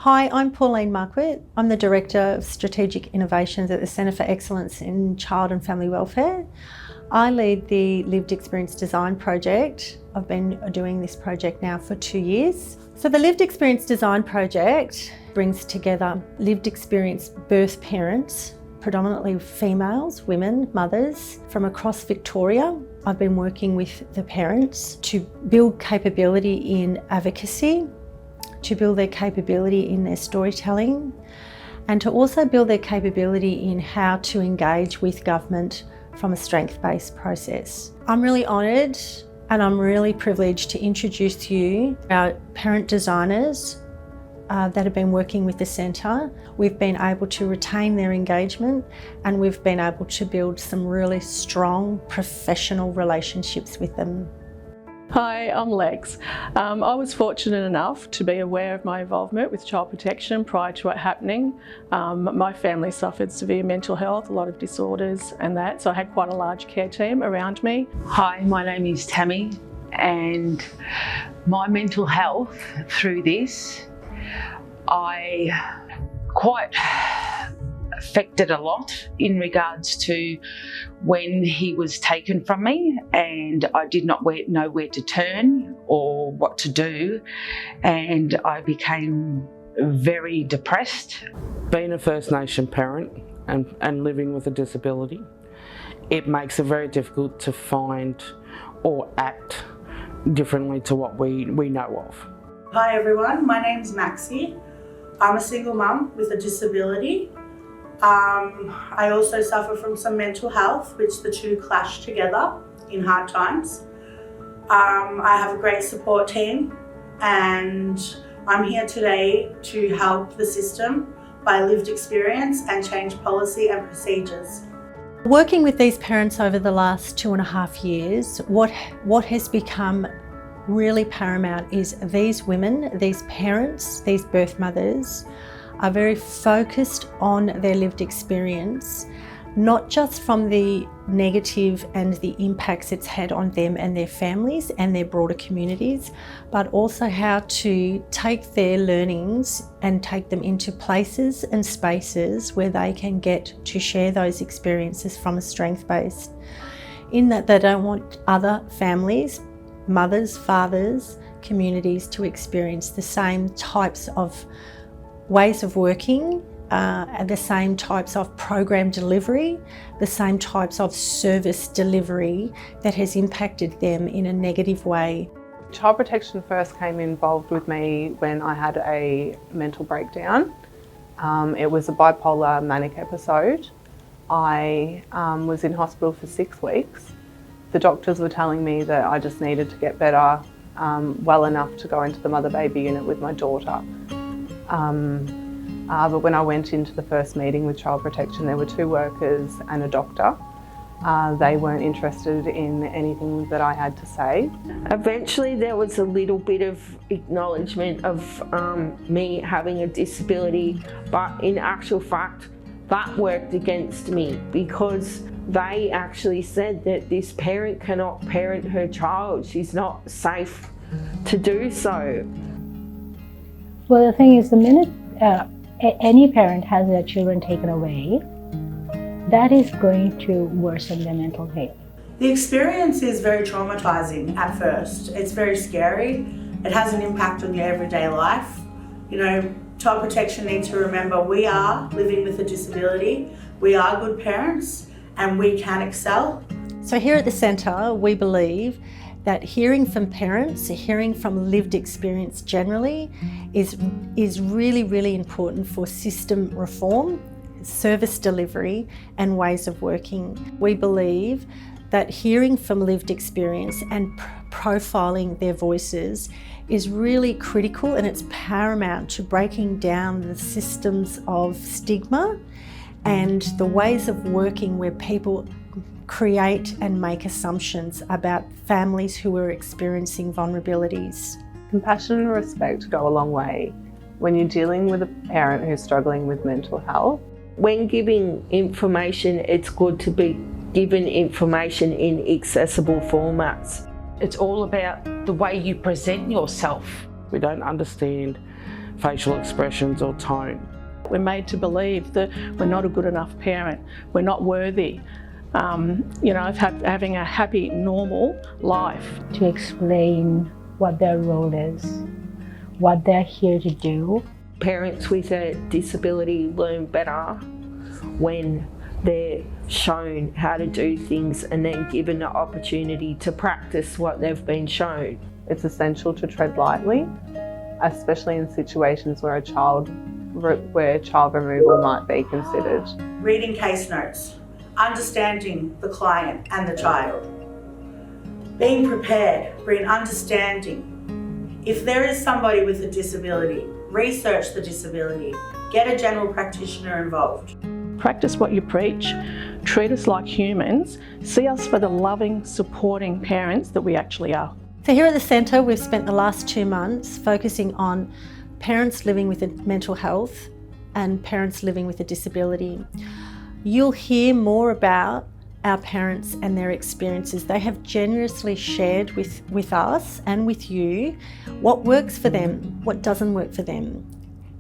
Hi, I'm Pauline Marquardt. I'm the Director of Strategic Innovations at the Centre for Excellence in Child and Family Welfare. I lead the Lived Experience Design project. I've been doing this project now for 2 years. So the Lived Experience Design project brings together lived experience birth parents, predominantly females, women, mothers from across Victoria. I've been working with the parents to build capability in advocacy, to build their capability in their storytelling, and to also build their capability in how to engage with government from a strength-based process. I'm really honoured and I'm really privileged to introduce to you our parent designers that have been working with the centre. We've been able to retain their engagement and we've been able to build some really strong professional relationships with them. Hi, I'm Lex. I was fortunate enough to be aware of my involvement with child protection prior to it happening. My family suffered severe mental health, a lot of disorders and that, so I had quite a large care team around me. Hi, my name is Tammy, and my mental health through this, I quite affected a lot in regards to when he was taken from me and I did not know where to turn or what to do, and I became very depressed. Being a First Nation parent and living with a disability, it makes it very difficult to find or act differently to what we know of. Hi everyone, my name's Maxie. I'm a single mum with a disability. I also suffer from some mental health, which the two clash together in hard times. I have a great support team and I'm here today to help the system by lived experience and change policy and procedures. Working with these parents over the last 2.5 years, what has become really paramount is these women, these parents, these birth mothers are very focused on their lived experience, not just from the negative and the impacts it's had on them and their families and their broader communities, but also how to take their learnings and take them into places and spaces where they can get to share those experiences from a strength base. In that they don't want other families, mothers, fathers, communities to experience the same types of ways of working, the same types of program delivery, the same types of service delivery that has impacted them in a negative way. Child protection first came involved with me when I had a mental breakdown. It was a bipolar manic episode. I was in hospital for 6 weeks. The doctors were telling me that I just needed to get better well enough to go into the mother-baby unit with my daughter. But when I went into the first meeting with Child Protection, there were 2 workers and a doctor. They weren't interested in anything that I had to say. Eventually there was a little bit of acknowledgement of me having a disability, but in actual fact that worked against me because they actually said that this parent cannot parent her child. She's not safe to do so. Well, the thing is, the minute any parent has their children taken away, that is going to worsen their mental health. The experience is very traumatizing at first. It's very scary. It has an impact on your everyday life. You know, Child Protection needs to remember we are living with a disability, we are good parents, and we can excel. So here at the centre, we believe that hearing from parents, hearing from lived experience generally is really, really important for system reform, service delivery and ways of working. We believe that hearing from lived experience and profiling their voices is really critical and it's paramount to breaking down the systems of stigma and the ways of working where people create and make assumptions about families who are experiencing vulnerabilities. Compassion and respect go a long way when you're dealing with a parent who's struggling with mental health. When giving information, it's good to be given information in accessible formats. It's all about the way you present yourself. We don't understand facial expressions or tone. We're made to believe that we're not a good enough parent, we're not worthy, of having a happy, normal life. To explain what their role is, what they're here to do. Parents with a disability learn better when they're shown how to do things and then given the opportunity to practice what they've been shown. It's essential to tread lightly, especially in situations where child removal might be considered. Reading case notes, understanding the client and the child, being prepared, being understanding. If there is somebody with a disability, research the disability, get a general practitioner involved. Practice what you preach, treat us like humans, see us for the loving, supporting parents that we actually are. So here at the centre, we've spent the last 2 months focusing on parents living with mental health and parents living with a disability. You'll hear more about our parents and their experiences. They have generously shared with us and with you what works for them, what doesn't work for them,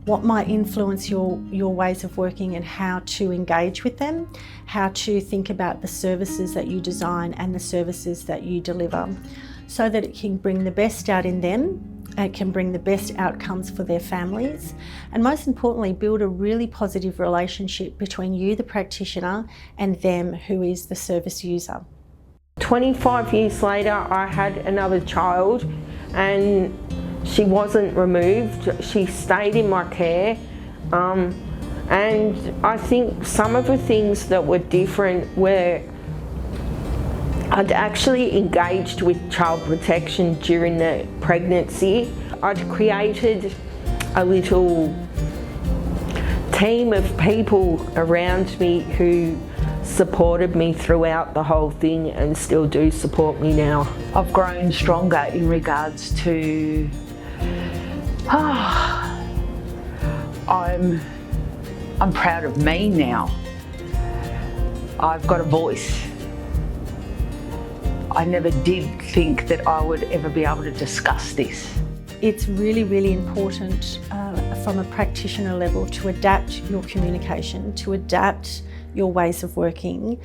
what might influence your ways of working and how to engage with them, how to think about the services that you design and the services that you deliver, so that it can bring the best out in them, it can bring the best outcomes for their families, and most importantly, build a really positive relationship between you, the practitioner, and them, who is the service user. 25 years later, I had another child and she wasn't removed. She stayed in my care. And I think some of the things that were different were I'd actually engaged with child protection during the pregnancy. I'd created a little team of people around me who supported me throughout the whole thing and still do support me now. I've grown stronger in regards to I'm proud of me now. I've got a voice. I never did think that I would ever be able to discuss this. It's really, really important from a practitioner level to adapt your communication, to adapt your ways of working,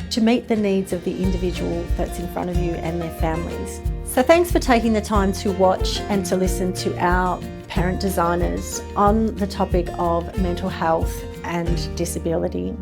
to meet the needs of the individual that's in front of you and their families. So thanks for taking the time to watch and to listen to our parent designers on the topic of mental health and disability.